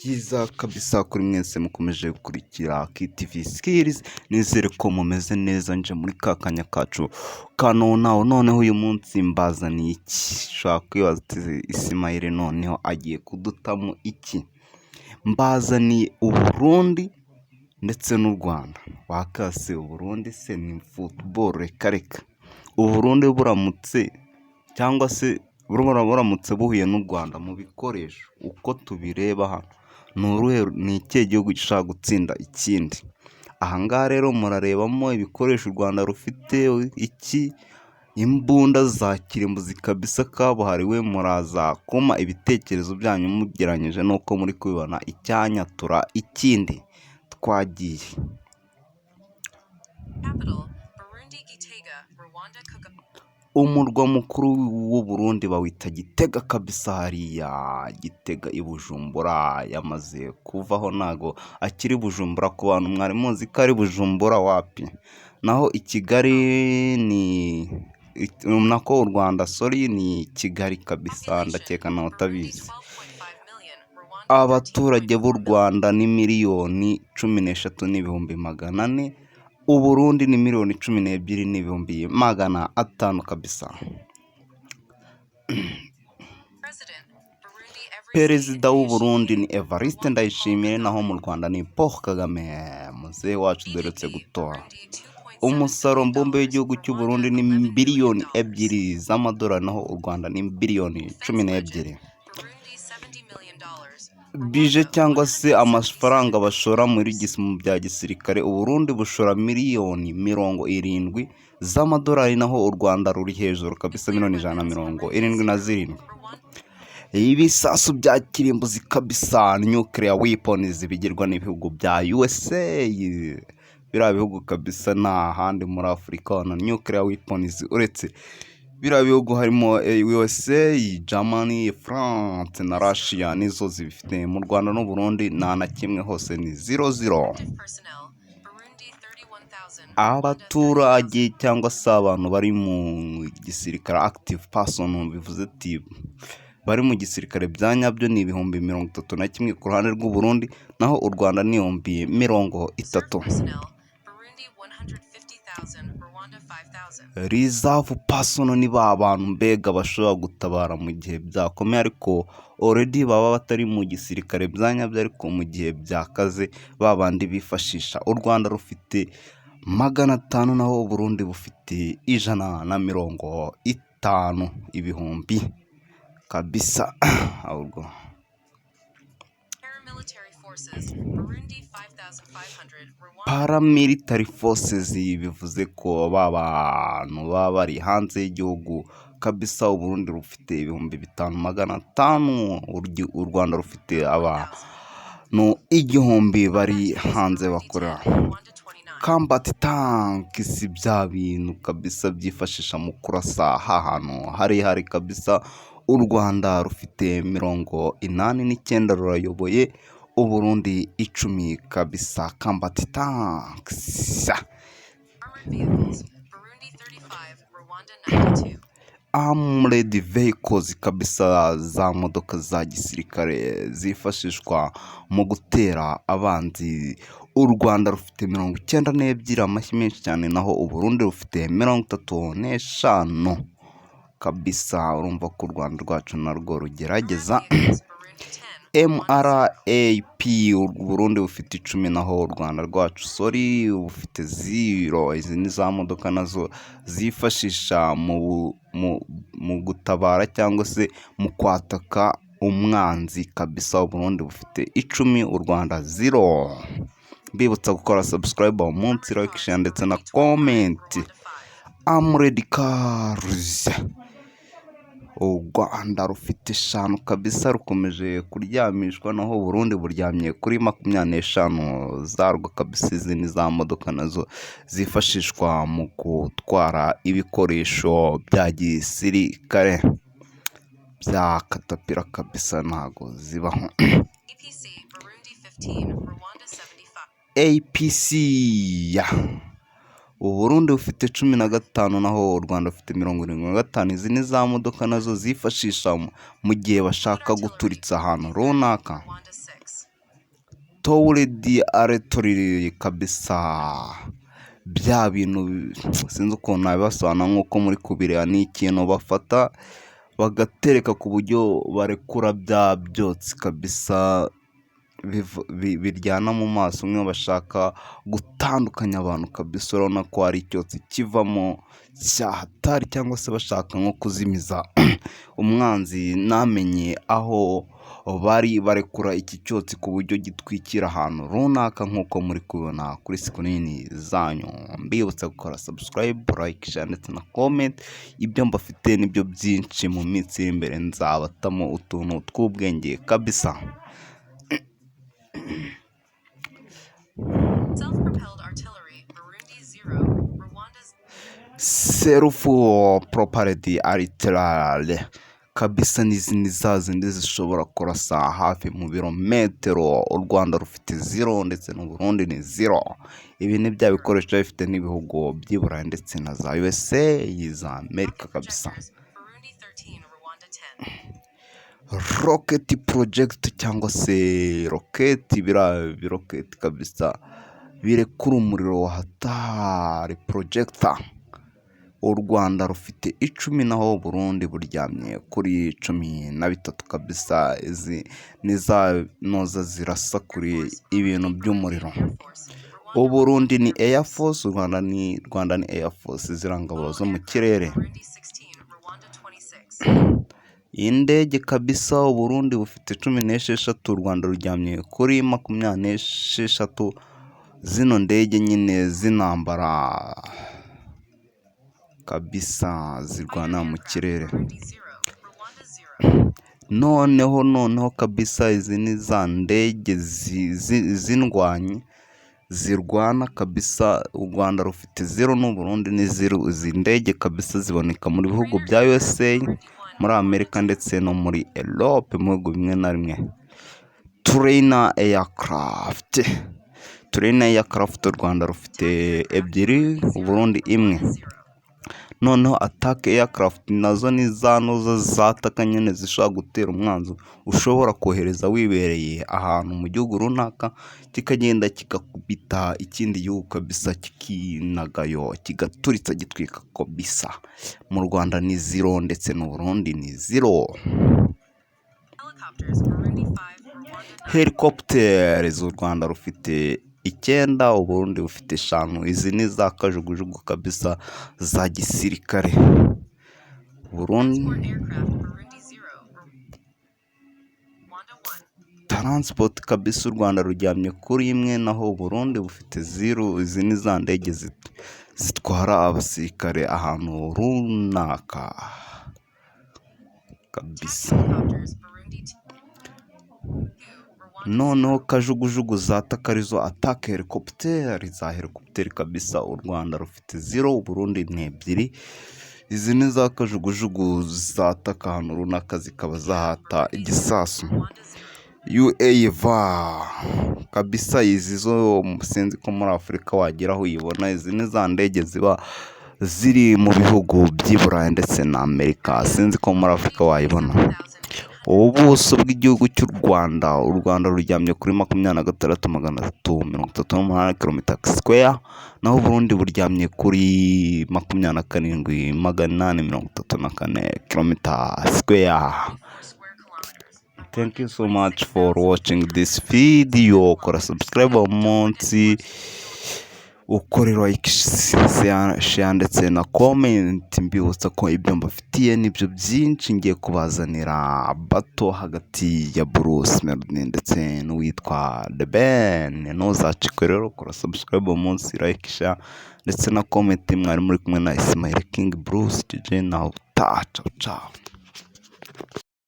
byiza kabisa kuri mwese mukomeje gukurikira KTV Skills, nizere ko mumeze neza. Nje muri ka kanya kacu noneho uyu munsi mbazaniye iki? Ushobora kwibaza uti Ismail noneho agiye kudutamo iki? Mbazaniye Uburundi ndetse n'u Rwanda. Wakase Uburundi se ni football reka Uburundi buramutse cyangwa se buramutse buhuye n'u Rwanda mu bikoresho uko tubireba hano, ni ikihe gihugu gishaka gutsinda ikindi? Ahangaha rero murarebamo ibikoresho u Rwanda rufite, imbunda za kirimbuzi kabisa kabuhariwe. Muraza kuma ibitekerezo byanyu mugeranyije nuko muri kubibona. Icyanyatura ikindi twagiye. Umurwa mukuru w'u Burundi bawita Gitega kabisa, hariya Gitega i Bujumbura yamaze kuvaho, ntago akiri Bujumbura. Ku bantu mwari muzi ko ari Bujumbura, wapi. Naho i Kigali nako u Rwanda ni Kigali kabisa, ndakeka nawe utabizi. Abaturage b'u Rwanda ni 13,400,400. Uburundi ni 12,200,500 kabisa. Perezida w'u Burundi ni Evariste Ndayishimiye, naho mu Rwanda ni Paul Kagame, muzehe wacu duherutse gutora. Umusaruro mbumbe w'igihugu cy'u Burundi ni 2,000,000,000 z'amadolari, naho u Rwanda ni 1,000,000,000. Bije cyangwa se amafaranga bashora muri mu bya gisirikare, Uburundi bushora 1,070,000,000 z'amadolari, naho u Rwanda ruri hejuru kabisa 1,177,000,000. Ibisasu bya kirimbuzi kabisa, nuclear weapons bigirwa n'ibihugu bya USA. Biriya bihugu kabisa nta handi muri Afurika na nuclear weapons uretse biriya bihugu harimo USA, Germany, France na Russia, nizo zibifite. Mu Rwanda n'u Burundi nta na kimwe, hose ni 00. Abaturage cyangwa se abantu bari mu gisirikare active person, bivuze ati bari mu gisirikare bya nyabyo, ni 31,000 ku ruhande rw'u Burundi, naho u Rwanda ni 30,000. Reserve person ni ba bantu mbega bashobora gutabara mu gihe byakomeye, ariko already baba batari mu gisirikare bya nyabyo, ariko mu gihe byakaze babandi bifashisha. U Rwanda rufite 500, naho u Burundi bufite 150,000 kabisa. Ahubwo paramilitary forces bivuze ko bantu baba bari hanze y'igihugu kabisa. U Burundi rufite 5,500, u Rwanda rufite abantu 1,000 bari hanze bakorera. Combat tanks, bya bintu kabisa byifashisha mu kurasa ahantu hari kabisa. U Rwanda rufite 89 rurayoboye, u Burundi 10 kabisa. Combat tanks. Armored vehicles kabisa, za modoka za gisirikare zifashishwa mu gutera abanzi. U Rwanda rufite 92, amashyi menshi cyane, naho u Burundi rufite 35 kabisa. Urumva ko u Rwanda rwacu narwo rugerageza. MRAP, u Burundi bufite 10, naho u Rwanda rwacu bufite 0. Izi ni za modoka nazo zifashisha mu gutabara cyangwa se mu kwataka umwanzi kabisa. U Burundi bufite 10, u Rwanda 0. Mbibutsa gukora subscribe munsi, like, share ndetse na comment. Armored cars, u Rwanda rufite 5 kabisa, rukomeje kuryamishwa, naho u Burundi buryamye kuri 25 zarwo kabisa. Izi ni za modoka nazo zifashishwa mu gutwara ibikoresho bya gisirikare bya katapira kabisa, ntago zibaho. APC u Burundi bufite 15, naho u Rwanda bufite 75. Izi ni za modoka nazo zifashisha mu gihe bashaka guturitsa ahantu runaka. Touredi aretoriri kabisa, bya bintu sinzi ukuntu nabibasobanura nk'uko muri kubireba, ni ikintu bafata bagatereka ku buryo barekura bya byotsi kabisa biryana mu maso, nk'iyo bashaka gutandukanya abantu kabisa, urabona ko hari icyotsi kivamo cyahatari, cyangwa se bashaka nko kuzimiza umwanzi ntamenye aho barekura iki cyotsi ku buryo gitwikira ahantu runaka, nk'uko muri kubibona kuri sikirini zanyu. Mbibutsa gukora subscribe, like, share ndetse na comment. Ibyo mbafite nibyo byinshi, mu minsi iri imbere nzabatamo utuntu tw'ubwenge kabisa. Self-propelled artillery, Burundi 0, Rwanda's Self-propelled artillery kabisa, n'izindi za zindi zishobora kurasa hafi mu birometero. U Rwanda rufite 0 ndetse n'u Burundi ni 0. Ibi ni bya bikoresho bifite n'ibihugu by'i Burayi ndetse na za USA za Amerika kabisa. Burundi 13, Rwanda 10. Rocket project cyangwa se rocket, biroketi kabisa birekura umuriro wa hatari projector. U Rwanda rufite 10 naho Burundi buryamye kuri 13 kabisa. Izi ni za noza zirasa kuri ibintu by'umuriro. U Burundi ni Air Force, Rwanda ni Air Force, zirangabo zo mu kirere. Burundi 16, Rwanda 26. Indege kabisa, u Burundi bufite 16, u Rwanda ruryamye kuri 26. Zino ndege nyine zinambara kabisa, zirwana mu kirere. Burundi 0, Rwanda 0. Noneho kabisa, izi ni za ndege z'indwanyi zirwana kabisa. U Rwanda rufite 0 n'u Burundi ni 0. Izi ndege kabisa ziboneka muri bihugu bya USA, muri Amerika ndetse no muri Europe, mu bihugu bimwe na bimwe. Trainer aircraft, u Rwanda rufite 2, u Burundi 1. Noneho attack aircraft nazo ni za noza zataka nyine zishobora gutera umwanzi ushobora kohereza wibereye ahantu mu gihugu runaka, kikagenda kigakubita ikindi gihugu kabisa, kikinagayo kigaturitsa gitwika kabisa. Mu Rwanda ni 0 ndetse n'u Burundi ni 0. Helicopters, Burundi 5, Rwanda 9. Helicopters, u Rwanda rufite 9, u Burundi bufite 5. Izi ni za kajugujugu kabisa za gisirikare. Burundi Transport aircraft, Burundi 0, Rwanda 1. transport kabisa, u Rwanda ruryamye kuri 1 naho u Burundi bufite 0. Izi ni za ndege zitwara abasirikare ahantu runaka kabisa. Helicopters, Burundi 2, Rwanda. Noneho kajugujugu zataka arizo attack helicopter, za helicopter kabisa, u Rwanda rufite 0, u Burundi ni 2. Izi ni za kajugujugu zataka ahantu runaka zikaba zahata igisasu. UAV kabisa, izi zo sinzi ko muri Afurika wageraho uyibona. Izi ni za ndege ziba ziri mu bihugu by'i Burayi ndetse na Amerika, sinzi ko muri Afurika wayibona. Ubuso bw'igihugu cy'u Rwanda, u Rwanda ruryamye kuri 26,338 km², naho Burundi buryamye kuri 27,834 km². Thank you so much for watching this video. Kora subscribe umunsi, ukore like, share ndetse na comment. Mbibutsa ko ibyo mbafitiye nibyo byinshi ngiye kubazanira, bato hagati ya Bruce Melody ndetse n'uwitwa The Ben. Ntuzacikwe rero, kora subscribe umunsi, like, share ndetse na comment. Mwari muri kumwe na Ismail King Bruce DJ, na ciao ciao.